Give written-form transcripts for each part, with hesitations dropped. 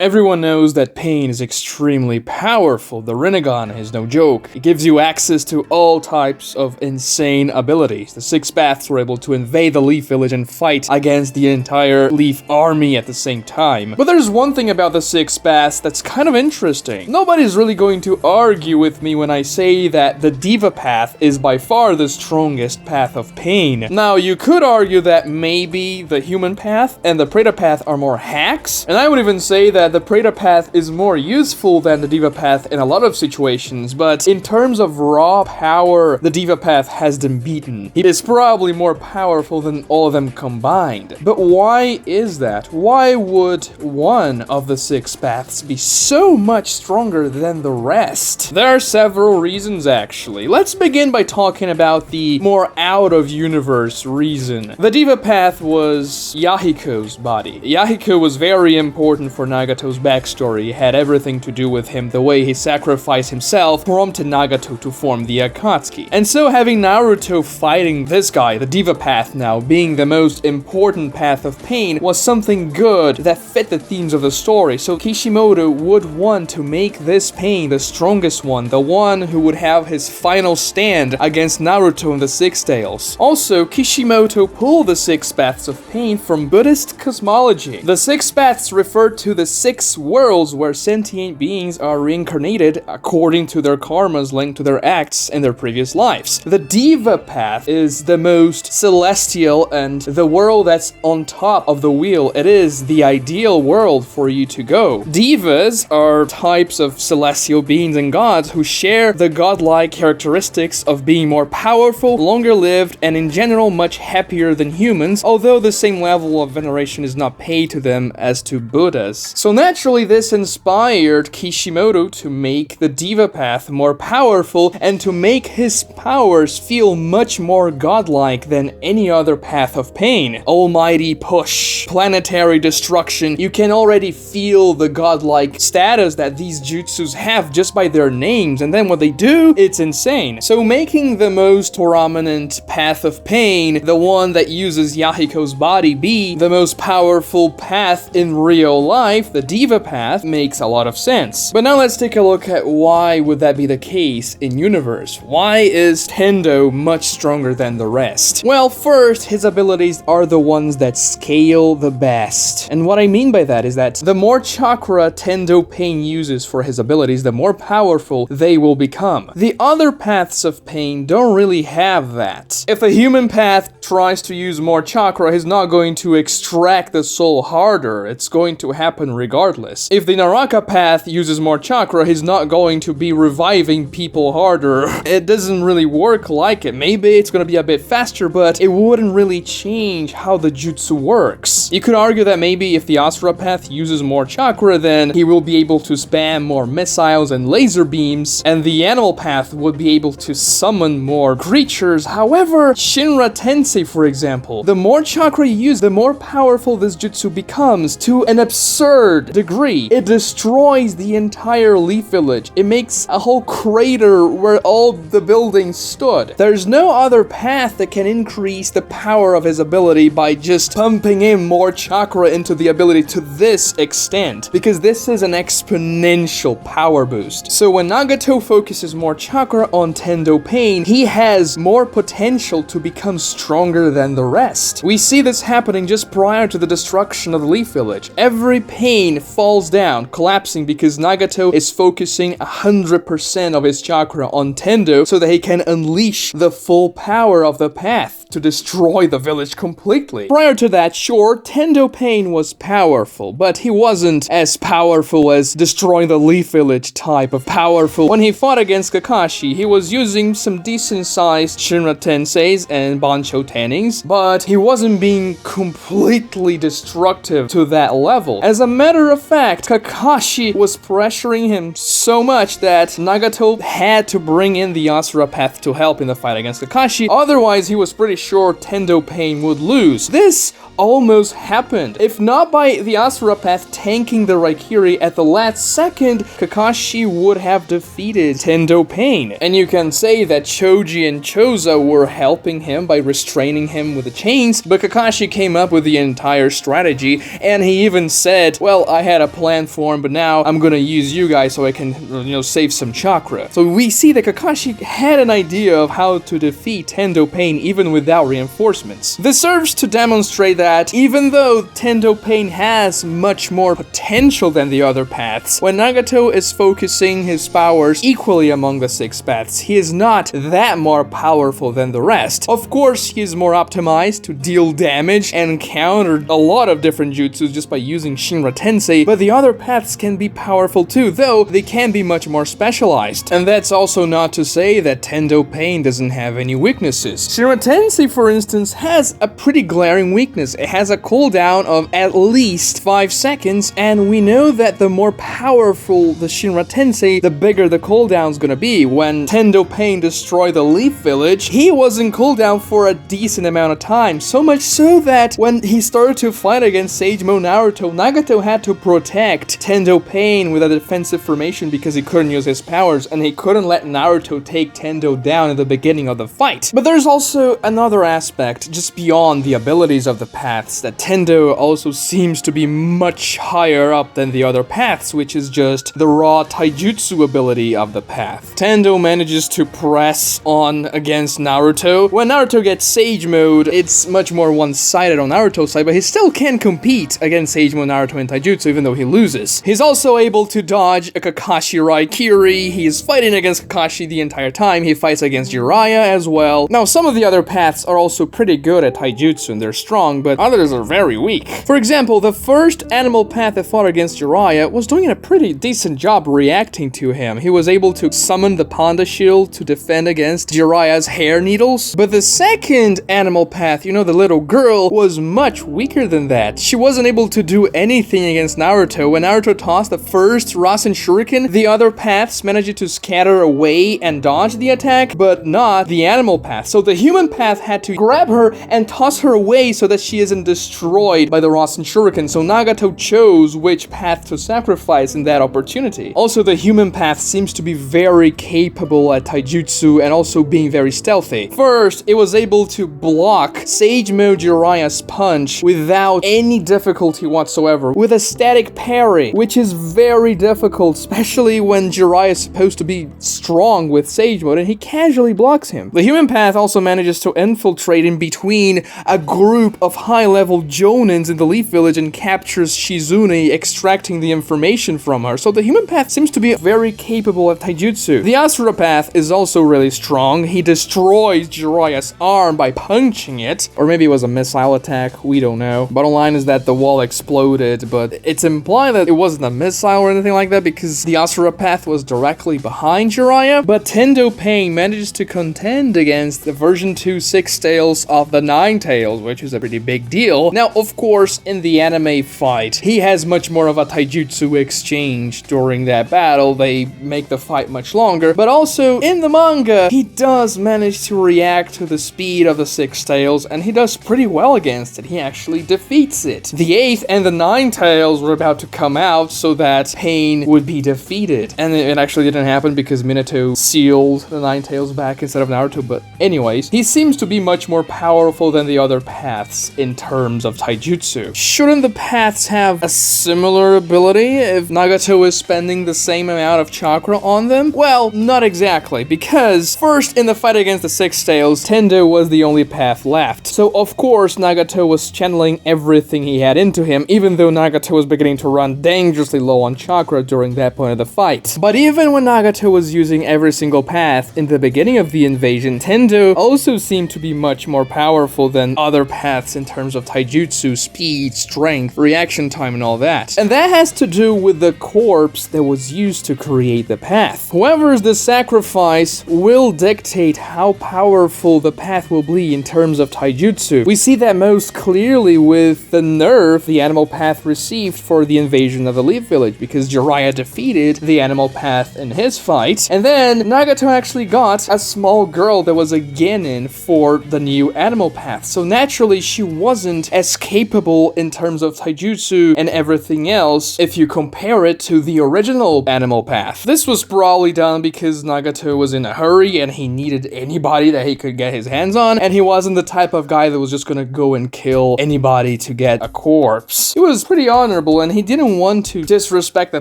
Everyone knows that pain is extremely powerful. The Rinnegan is no joke. It gives you access to all types of insane abilities. The Six Paths were able to invade the Leaf Village and fight against the entire Leaf army at the same time. But there's one thing about the Six Paths that's kind of interesting. Nobody's really going to argue with me when I say that the Deva Path is by far the strongest path of pain. Now, you could argue that maybe the human path and the Preta path are more hacks, and I would even say that the Preta path is more useful than the Deva path in a lot of situations, but in terms of raw power, the Deva path has them beaten. It is probably more powerful than all of them combined. But why is that? Why would one of the six paths be so much stronger than the rest? There are several reasons, actually. Let's begin by talking about the more out-of-universe reason. The Deva path was Yahiko's body. Yahiko was very important for Nagato's backstory. It had everything to do with him. The way he sacrificed himself prompted Nagato to form the Akatsuki. And so having Naruto fighting this guy, the Deva path now, being the most important path of pain, was something good that fit the themes of the story. So Kishimoto would want to make this pain the strongest one, the one who would have his final stand against Naruto and the Six Tails. Also, Kishimoto pulled the six paths of pain from Buddhist cosmology. The six paths refer to the six worlds where sentient beings are reincarnated according to their karmas linked to their acts in their previous lives. The Deva path is the most celestial and the world that's on top of the wheel. It is the ideal world for you to go. Devas are types of celestial beings and gods who share the godlike characteristics of being more powerful, longer lived, and in general much happier than humans, although the same level of veneration is not paid to them as to Buddhas. So naturally, this inspired Kishimoto to make the Deva path more powerful and to make his powers feel much more godlike than any other path of pain. Almighty push, planetary destruction. You can already feel the godlike status that these jutsus have just by their names, and then what they do, it's insane. So making the most prominent path of pain, the one that uses Yahiko's body, be the most powerful path in real life, the Deva path, makes a lot of sense. But now let's take a look at why would that be the case in universe. Why is Tendo much stronger than the rest? Well, first, his abilities are the ones that scale the best. And what I mean by that is that the more chakra Tendo Pain uses for his abilities, the more powerful they will become. The other paths of pain don't really have that. If a human path tries to use more chakra, he's not going to extract the soul harder. It's going to happen regardless. If the Naraka path uses more chakra, he's not going to be reviving people harder. It doesn't really work like it. Maybe it's gonna be a bit faster, but it wouldn't really change how the jutsu works. You could argue that maybe if the Asura path uses more chakra, then he will be able to spam more missiles and laser beams, and the animal path would be able to summon more creatures. However, Shinra Tensei, for example, the more chakra you use, the more powerful this jutsu becomes to an absurd degree. It destroys the entire Leaf Village. It makes a whole crater where all the buildings stood. There's no other path that can increase the power of his ability by just pumping in more chakra into the ability to this extent, because this is an exponential power boost. So when Nagato focuses more chakra on Tendo Pain, he has more potential to become stronger than the rest. We see this happening just prior to the destruction of the Leaf Village. Every pain falls down, collapsing because Nagato is focusing 100% of his chakra on Tendo so that he can unleash the full power of the path to destroy the village completely. Prior to that, sure, Tendo Pain was powerful, but he wasn't as powerful as destroying the Leaf Village type of powerful. When he fought against Kakashi, he was using some decent-sized Shinra Tenseis and Bancho Tennings, but he wasn't being completely destructive to that level. As a matter of fact, Kakashi was pressuring him so much that Nagato had to bring in the Asura path to help in the fight against Kakashi, otherwise he was pretty sure Tendo Pain would lose. This almost happened. If not by the Asura path tanking the Raikiri at the last second, Kakashi would have defeated Tendo Pain. And you can say that Choji and Choza were helping him by restraining him with the chains, but Kakashi came up with the entire strategy, and he even said, well, I had a plan for him, but now I'm gonna use you guys so I can, save some chakra. So we see that Kakashi had an idea of how to defeat Tendo Pain even without reinforcements. This serves to demonstrate that even though Tendo Pain has much more potential than the other paths, when Nagato is focusing his powers equally among the 6 paths, he is not that more powerful than the rest. Of course, he is more optimized to deal damage and counter a lot of different jutsus just by using Shinra Tensei, but the other paths can be powerful too, though they can be much more specialized. And that's also not to say that Tendo Pain doesn't have any weaknesses. Shinra Tensei, for instance, has a pretty glaring weakness. It has a cooldown of at least 5 seconds, and we know that the more powerful the Shinra Tensei, the bigger the cooldown's gonna be. When Tendo Pain destroyed the Leaf Village, he was in cooldown for a decent amount of time, so much so that when he started to fight against Sage Mode Naruto, Nagato had to protect Tendo Pain with a defensive formation because he couldn't use his powers, and he couldn't let Naruto take Tendo down at the beginning of the fight. But there's also another aspect, just beyond the abilities of the paths, that Tendo also seems to be much higher up than the other paths, which is just the raw taijutsu ability of the path. Tendo manages to press on against Naruto. When Naruto gets Sage Mode, it's much more one-sided on Naruto's side, but he still can compete against Sage Mode Naruto in taijutsu even though he loses. He's also able to dodge a Kakashi Raikiri. He's fighting against Kakashi the entire time. He fights against Jiraiya as well. Now, some of the other paths are also pretty good at taijutsu and they're strong, but others are very weak. For example, the first animal path that fought against Jiraiya was doing a pretty decent job reacting to him. He was able to summon the Panda Shield to defend against Jiraiya's hair needles. But the second animal path, the little girl, was much weaker than that. She wasn't able to do anything against Naruto. When Naruto tossed the first Rasen Shuriken, the other paths managed to scatter away and dodge the attack, but not the animal path. So the human path had to grab her and toss her away so that she isn't destroyed by the Rasen Shuriken. So Nagato chose which path to sacrifice in that opportunity. Also, the human path seems to be very capable at taijutsu and also being very stealthy. First, it was able to block Sage Mode Jiraiya's punch without any difficulty whatsoever, with a static parry, which is very difficult, especially when Jiraiya is supposed to be strong with Sage Mode and he casually blocks him. The human path also manages to infiltrate in between a group of high-level Jonins in the Leaf Village and captures Shizune, extracting the information from her. So the human path seems to be very capable at taijutsu. The Asura path is also really strong. He destroys Jiraiya's arm by punching it, or maybe it was a missile attack, we don't know. Bottom line is that the wall exploded, but it's implied that it wasn't a missile or anything like that because the Asura path was directly behind Jiraiya. But Tendo Pain manages to contend against the version 2 6 tails of the 9 tails, which is a pretty big deal. Now, of course, in the anime fight, he has much more of a taijutsu exchange during that battle. They make the fight much longer, but also in the manga, he does manage to react to the speed of the 6 tails, and he does pretty well against it. He actually defeats it. The 8th and the 9 tails were about to come out so that Pain would be defeated, and it actually didn't happen because Minato sealed the 9 tails back instead of Naruto. But anyways, he seems to be much more powerful than the other paths in terms of taijutsu. Shouldn't the paths have a similar ability if Nagato is spending the same amount of chakra on them? Well, not exactly, because first in the fight against the 6 tails, Tendo was the only path left. So of course Nagato was channeling everything he had into him, even though Nagato was beginning to run dangerously low on chakra during that point of the fight. But even when Nagato was using every single path in the beginning of the invasion, Tendo also seemed to be much more powerful than other paths in terms of taijutsu, speed, strength, reaction time, and all that. And that has to do with the corpse that was used to create the path. Whoever's the sacrifice will dictate how powerful the path will be in terms of taijutsu. We see that most clearly with the nerf the animal path received for the invasion of the Leaf Village, because Jiraiya defeated the animal path in his fight, and then Nagato actually got a small girl that was a genin for the new animal path. So naturally she wasn't as capable in terms of taijutsu and everything else if you compare it to the original animal path. This was probably done because Nagato was in a hurry and he needed anybody that he could get his hands on, and he wasn't the type of guy that was just gonna go and kill anybody to get a corpse. It was pretty honorable honorable, and he didn't want to disrespect the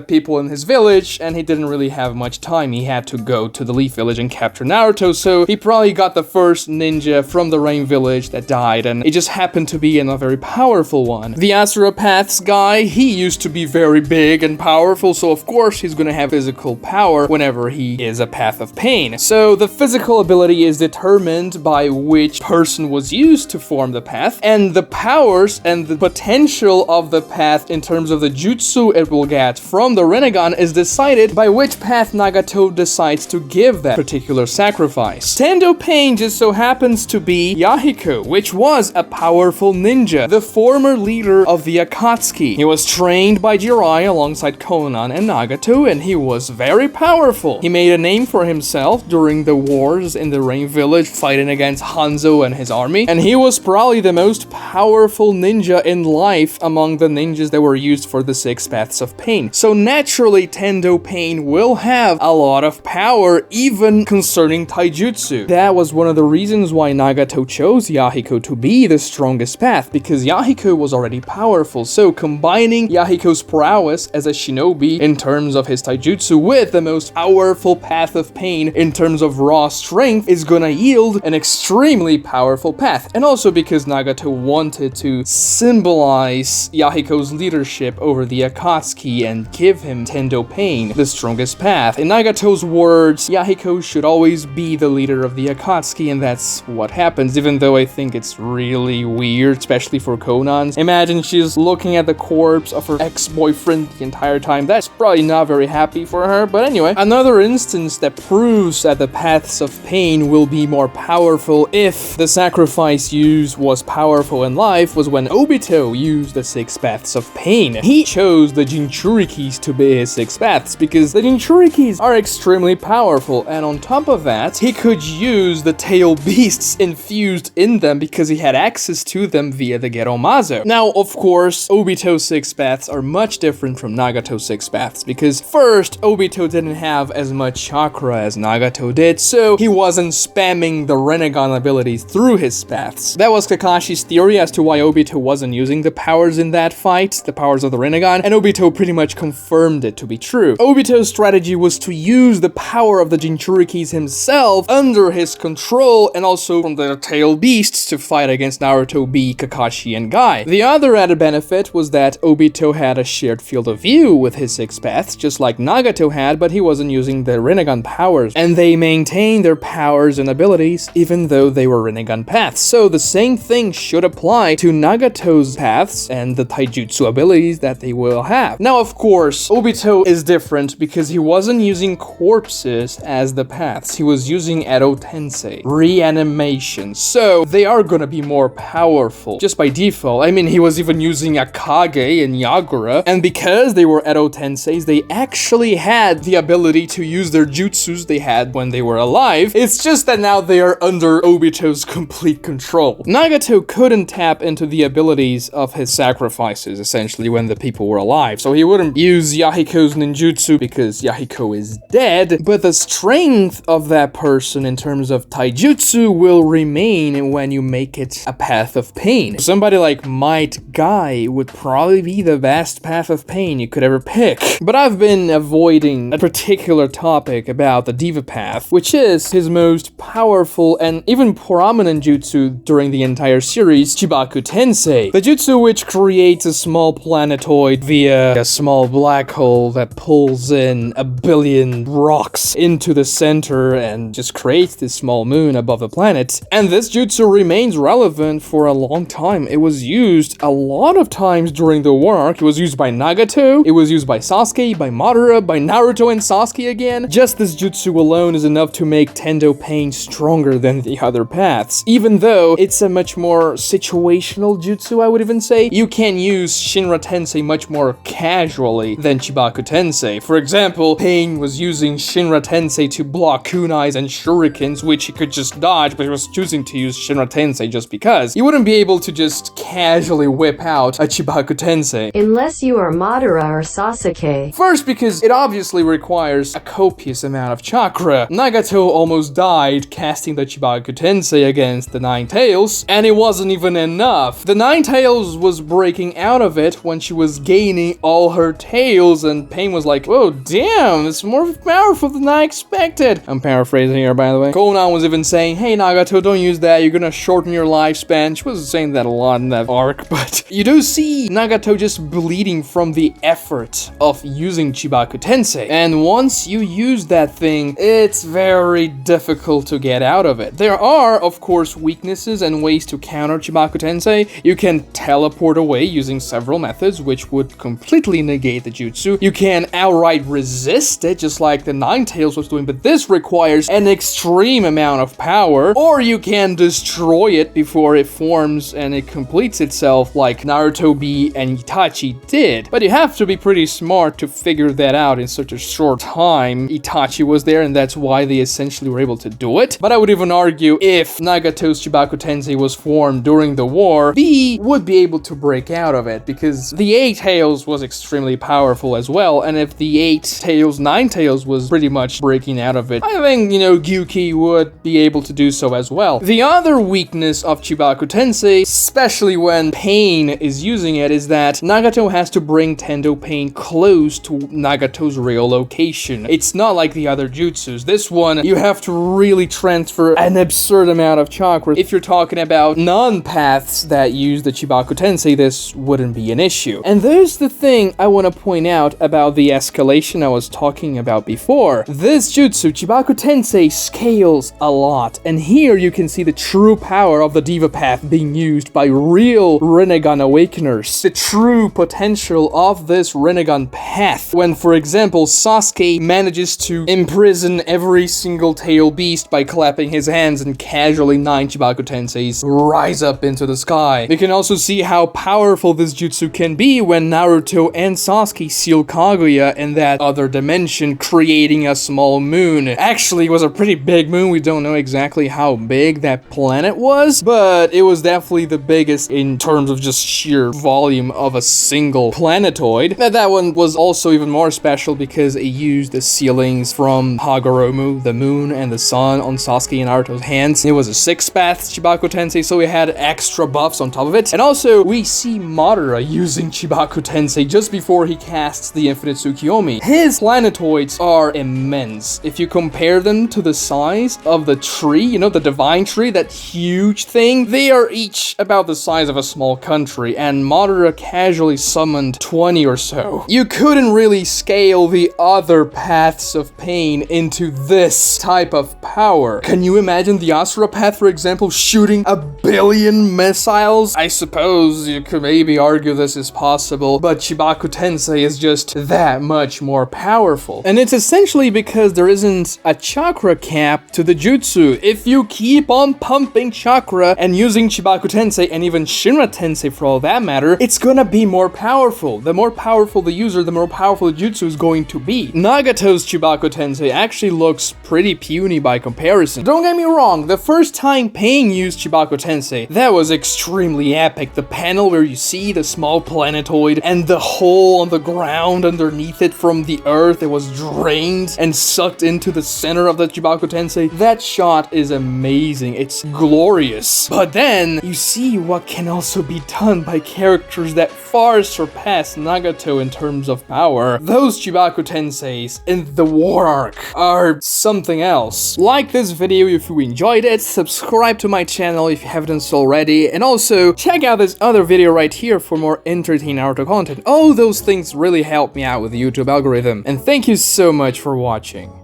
people in his village, and he didn't really have much time. He had to go to the Leaf Village and capture Naruto, so he probably got the first ninja from the Rain Village that died, and it just happened to be a very powerful one. The Asura Paths guy, he used to be very big and powerful, so of course he's gonna have physical power whenever he is a Path of Pain. So the physical ability is determined by which person was used to form the path, and the powers and the potential of the path in terms of the jutsu it will get from the Rinnegan is decided by which path Nagato decides to give that particular sacrifice. Tendo Pain just so happens to be Yahiko, which was a powerful ninja, the former leader of the Akatsuki. He was trained by Jiraiya alongside Conan and Nagato, and he was very powerful. He made a name for himself during the wars in the Rain Village, fighting against Hanzo and his army, and he was probably the most powerful ninja in life among the ninjas that were used for the 6 Paths of Pain. So naturally, Tendo Pain will have a lot of power, even concerning taijutsu. That was one of the reasons why Nagato chose Yahiko to be the strongest path, because Yahiko was already powerful. So combining Yahiko's prowess as a shinobi in terms of his taijutsu with the most powerful Path of Pain in terms of raw strength is gonna yield an extremely powerful path. And also because Nagato wanted to symbolize Yahiko's leadership over the Akatsuki and give him Tendo Pain, the strongest path. In Nagato's words, Yahiko should always be the leader of the Akatsuki, and that's what happens, even though I think it's really weird, especially for Conan's. Imagine she's looking at the corpse of her ex-boyfriend the entire time. That's probably not very happy for her, but anyway. Another instance that proves that the Paths of Pain will be more powerful if the sacrifice used was powerful in life was when Obito used the 6 Paths of Pain. He chose the Jinchurikis to be his 6 paths because the Jinchurikis are extremely powerful, and on top of that, he could use the tail beasts infused in them because he had access to them via the Geromazo. Now, of course, Obito's 6 paths are much different from Nagato's 6 paths because first, Obito didn't have as much chakra as Nagato did, so he wasn't spamming the Rinnegan abilities through his paths. That was Kakashi's theory as to why Obito wasn't using the powers in that fight, the powers of the Rinnegan, and Obito pretty much confirmed it to be true. Obito's strategy was to use the power of the Jinchurikis himself under his control and also from the tail beasts to fight against Naruto, Bee, Kakashi, and Guy. The other added benefit was that Obito had a shared field of view with his 6 paths, just like Nagato had, but he wasn't using the Rinnegan powers, and they maintained their powers and abilities even though they were Rinnegan paths. So the same thing should apply to Nagato's paths and the taijutsu abilities that they will have. Now, of course, Obito is different because he wasn't using corpses as the paths. He was using Edo Tensei, reanimation. So they are gonna be more powerful just by default. I mean, he was even using Akage and Yagura, and because they were Edo Tenseis, they actually had the ability to use their jutsus they had when they were alive. It's just that now they are under Obito's complete control. Nagato couldn't tap into the abilities of his sacrifices, essentially, when the people were alive, so he wouldn't use Yahiko's ninjutsu because Yahiko is dead, but the strength of that person in terms of taijutsu will remain when you make it a Path of Pain. Somebody like Might Guy would probably be the best Path of Pain you could ever pick. But I've been avoiding a particular topic about the Deva Path, which is his most powerful and even prominent jutsu during the entire series, Chibaku Tensei. The jutsu which creates a small planetoid via a small black hole that pulls in a billion rocks into the center and just creates this small moon above the planet. And this jutsu remains relevant for a long time. It was used a lot of times during the war arc. It was used by Nagato, it was used by Sasuke, by Madara, by Naruto and Sasuke again. Just this jutsu alone is enough to make Tendo Pain stronger than the other paths. Even though it's a much more situational jutsu, I would even say. You can use Shinra Tensei much more casually than Chibaku Tensei. For example, Pain was using Shinra Tensei to block kunais and shurikens, which he could just dodge, but he was choosing to use Shinra Tensei just because. You wouldn't be able to just casually whip out a Chibaku Tensei. Unless you are Madara or Sasuke. First, because it obviously requires a copious amount of chakra. Nagato almost died casting the Chibaku Tensei against the Nine Tails, and it wasn't even enough. The Nine Tails was breaking out of it when she was gaining all her tails, and Pain was like, "Whoa, damn, it's more powerful than I expected." I'm paraphrasing here, by the way. Konan was even saying, "Hey, Nagato, don't use that, you're gonna shorten your lifespan." She wasn't saying that a lot in that arc, but you do see Nagato just bleeding from the effort of using Chibaku Tensei. And once you use that thing, it's very difficult to get out of it. There are, of course, weaknesses and ways to counter Chibaku Tensei. You can teleport away using several methods, which would completely negate the jutsu. You can outright resist it, just like the Nine Tails was doing, but this requires an extreme amount of power. Or you can destroy it before it forms and it completes itself, like Naruto, Bee, and Itachi did. But you have to be pretty smart to figure that out in such a short time. Itachi was there, and that's why they essentially were able to do it. But I would even argue if Nagato's Chibaku Tensei was formed during the war, Bee would be able to break out of it, because the 8 Tails was extremely powerful as well, and if the 8 Tails, 9 Tails was pretty much breaking out of it, I think, Gyuki would be able to do so as well. The other weakness of Chibaku Tensei, especially when Pain is using it, is that Nagato has to bring Tendo Pain close to Nagato's real location. It's not like the other jutsus. This one, you have to really transfer an absurd amount of chakra. If you're talking about non-paths that use the Chibaku Tensei, this wouldn't be an issue. And there's the thing I want to point out about the escalation I was talking about before. This jutsu, Chibaku Tensei, scales a lot, and here you can see the true power of the Deva Path being used by real Rinnegan awakeners. The true potential of this Rinnegan path, when, for example, Sasuke manages to imprison every single tail beast by clapping his hands, and casually 9 Chibaku Tenseis rise up into the sky. You can also see how powerful this jutsu can be when Naruto and Sasuke seal Kaguya in that other dimension, creating a small moon. Actually, it was a pretty big moon. We don't know exactly how big that planet was, but it was definitely the biggest in terms of just sheer volume of a single planetoid. That one was also even more special because it used the sealings from Hagoromo, the moon, and the sun on Sasuke and Naruto's hands. It was a 6-path Chibaku Tensei, so we had extra buffs on top of it. And also, we see Madara using Chibaku Tensei just before he casts the Infinite Tsukiyomi. His planetoids are immense. If you compare them to the size of the tree, the divine tree, that huge thing, they are each about the size of a small country, and Madara casually summoned 20 or so. You couldn't really scale the other paths of Pain into this type of power. Can you imagine the Asura path, for example, shooting 1 billion missiles? I suppose you could maybe argue this is possible, but Chibaku Tensei is just that much more powerful. And it's essentially because there isn't a chakra cap to the jutsu. If you keep on pumping chakra and using Chibaku Tensei, and even Shinra Tensei for all that matter, it's gonna be more powerful. The more powerful the user, the more powerful the jutsu is going to be. Nagato's Chibaku Tensei actually looks pretty puny by comparison. Don't get me wrong, the first time Pain used Chibaku Tensei, that was extremely epic. The panel where you see the small planetoid and the hole on the ground underneath it from the earth, it was drained and sucked into the center of the Chibaku Tensei. That shot is amazing. It's glorious. But then you see what can also be done by characters that far surpass Nagato in terms of power. Those Chibaku Tenseis in the war arc are something else. Like this video if you enjoyed it, subscribe to my channel if you haven't done so already, and also check out this other video right here for more entertaining Naruto content. All those things really help me out with the YouTube algorithm, and thank you so much for watching.